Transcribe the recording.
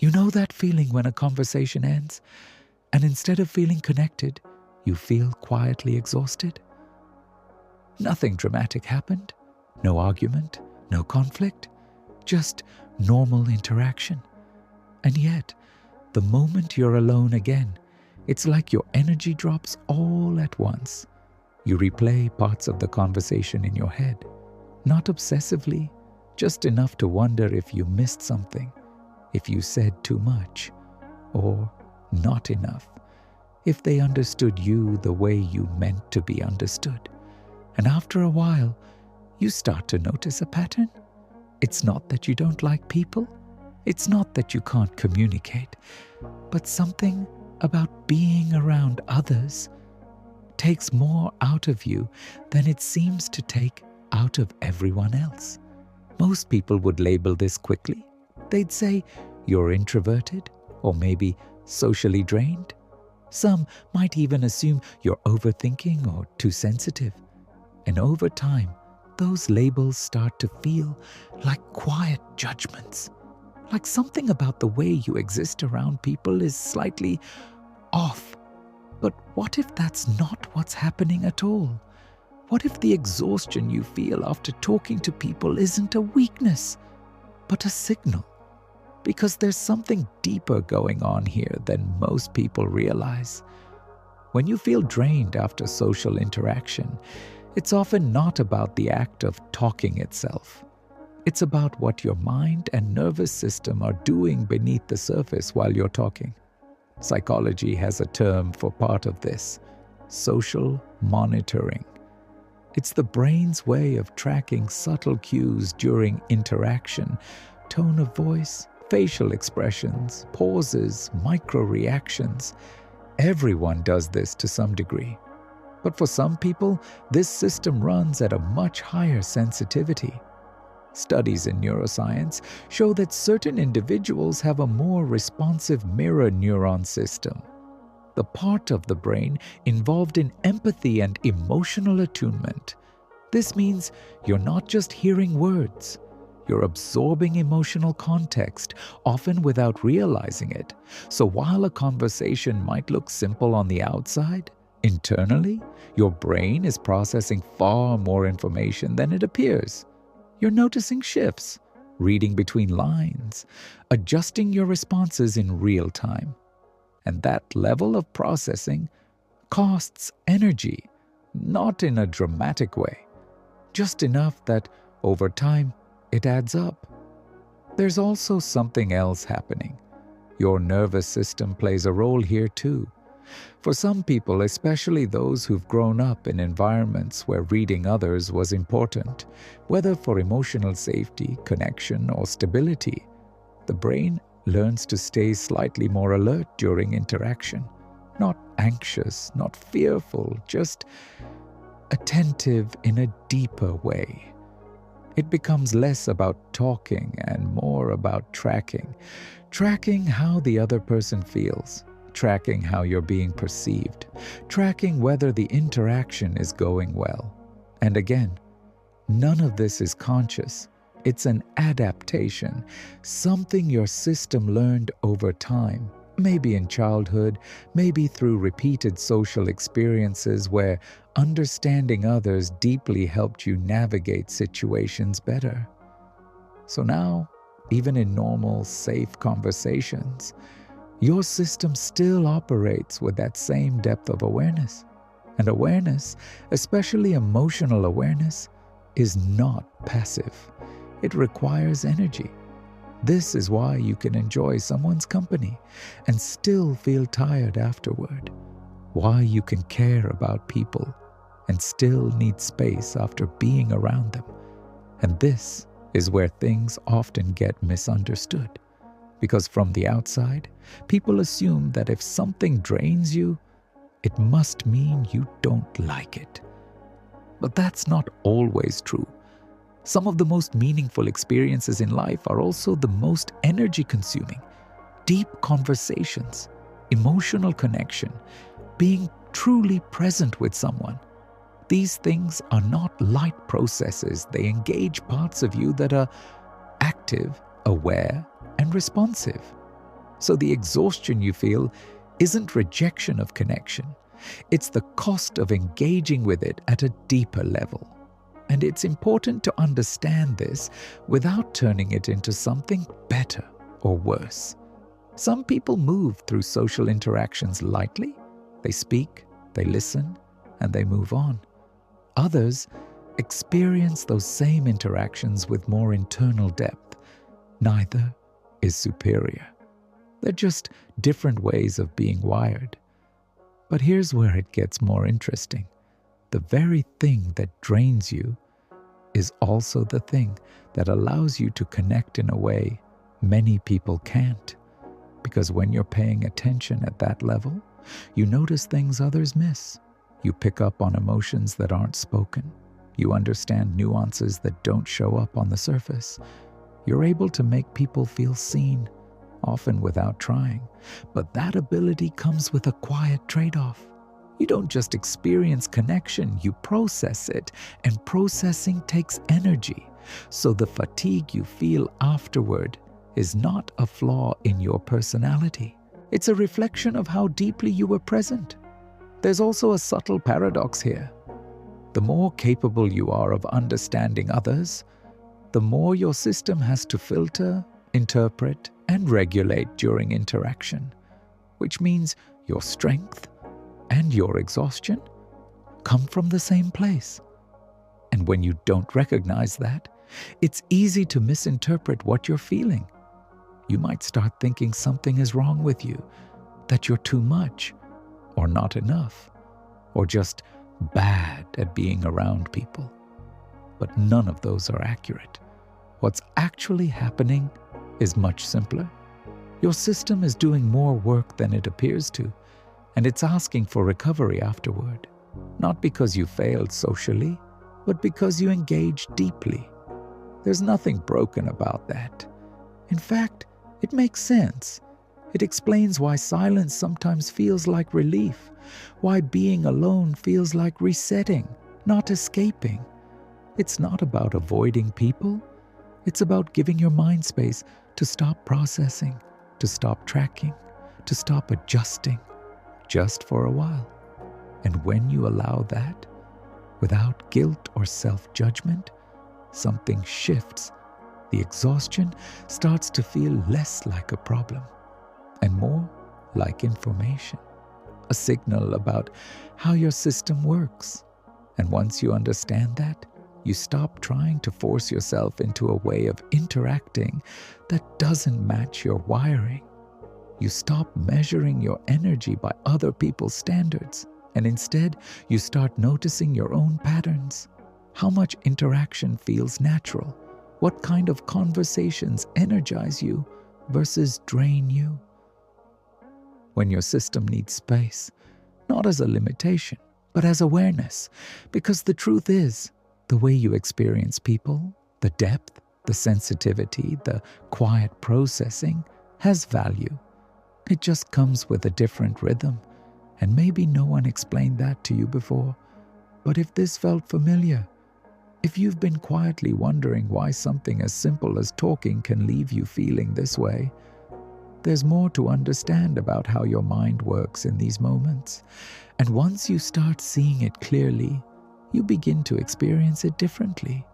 You know that feeling when a conversation ends, and instead of feeling connected, you feel quietly exhausted? Nothing dramatic happened. No argument, no conflict, just normal interaction. And yet, the moment you're alone again, it's like your energy drops all at once. You replay parts of the conversation in your head, not obsessively, just enough to wonder if you missed something, if you said too much, or not enough, if they understood you the way you meant to be understood. And after a while, you start to notice a pattern. It's not that you don't like people. It's not that you can't communicate. But something about being around others takes more out of you than it seems to take out of everyone else. Most people would label this quickly. They'd say you're introverted or maybe socially drained. Some might even assume you're overthinking or too sensitive. And over time, those labels start to feel like quiet judgments, like something about the way you exist around people is slightly off. But what if that's not what's happening at all? What if the exhaustion you feel after talking to people isn't a weakness, but a signal? Because there's something deeper going on here than most people realize. When you feel drained after social interaction, it's often not about the act of talking itself. It's about what your mind and nervous system are doing beneath the surface while you're talking. Psychology has a term for part of this: social monitoring. It's the brain's way of tracking subtle cues during interaction: tone of voice, facial expressions, pauses, micro-reactions. Everyone does this to some degree. But for some people, this system runs at a much higher sensitivity. Studies in neuroscience show that certain individuals have a more responsive mirror neuron system, the part of the brain involved in empathy and emotional attunement. This means you're not just hearing words, you're absorbing emotional context, often without realizing it. So while a conversation might look simple on the outside, internally, your brain is processing far more information than it appears. You're noticing shifts, reading between lines, adjusting your responses in real time. And that level of processing costs energy, not in a dramatic way, just enough that over time it adds up. There's also something else happening. Your nervous system plays a role here too. For some people, especially those who've grown up in environments where reading others was important, whether for emotional safety, connection, or stability, the brain learns to stay slightly more alert during interaction. Not anxious, not fearful, just attentive in a deeper way. It becomes less about talking and more about tracking how the other person feels, tracking how you're being perceived, tracking whether the interaction is going well. And again, none of this is conscious. It's an adaptation, something your system learned over time, maybe in childhood, maybe through repeated social experiences where understanding others deeply helped you navigate situations better. So now, even in normal, safe conversations, your system still operates with that same depth of awareness. And awareness, especially emotional awareness, is not passive. It requires energy. This is why you can enjoy someone's company and still feel tired afterward. Why you can care about people and still need space after being around them. And this is where things often get misunderstood. Because from the outside, people assume that if something drains you, it must mean you don't like it. But that's not always true. Some of the most meaningful experiences in life are also the most energy-consuming. Deep conversations, emotional connection, being truly present with someone. These things are not light processes. They engage parts of you that are active, aware, and responsive. So the exhaustion you feel isn't rejection of connection. It's the cost of engaging with it at a deeper level. And it's important to understand this without turning it into something better or worse. Some people move through social interactions lightly. They speak, they listen, and they move on. Others experience those same interactions with more internal depth. Neither is superior. They're just different ways of being wired. But here's where it gets more interesting. The very thing that drains you is also the thing that allows you to connect in a way many people can't. Because when you're paying attention at that level, you notice things others miss. You pick up on emotions that aren't spoken. You understand nuances that don't show up on the surface. You're able to make people feel seen, often without trying. But that ability comes with a quiet trade-off. You don't just experience connection, you process it, and processing takes energy. So the fatigue you feel afterward is not a flaw in your personality. It's a reflection of how deeply you were present. There's also a subtle paradox here. The more capable you are of understanding others, the more your system has to filter, interpret, and regulate during interaction, which means your strength and your exhaustion come from the same place. And when you don't recognize that, it's easy to misinterpret what you're feeling. You might start thinking something is wrong with you, that you're too much, or not enough, or just bad at being around people. But none of those are accurate. What's actually happening is much simpler. Your system is doing more work than it appears to, and it's asking for recovery afterward. Not because you failed socially, but because you engaged deeply. There's nothing broken about that. In fact, it makes sense. It explains why silence sometimes feels like relief, why being alone feels like resetting, not escaping. It's not about avoiding people. It's about giving your mind space to stop processing, to stop tracking, to stop adjusting, just for a while. And when you allow that, without guilt or self-judgment, something shifts. The exhaustion starts to feel less like a problem and more like information, a signal about how your system works. And once you understand that, you stop trying to force yourself into a way of interacting that doesn't match your wiring. You stop measuring your energy by other people's standards, and instead you start noticing your own patterns. How much interaction feels natural? What kind of conversations energize you versus drain you? When your system needs space, not as a limitation, but as awareness. Because the truth is, the way you experience people, the depth, the sensitivity, the quiet processing, has value. It just comes with a different rhythm. And maybe no one explained that to you before. But if this felt familiar, if you've been quietly wondering why something as simple as talking can leave you feeling this way, there's more to understand about how your mind works in these moments. And once you start seeing it clearly, you begin to experience it differently.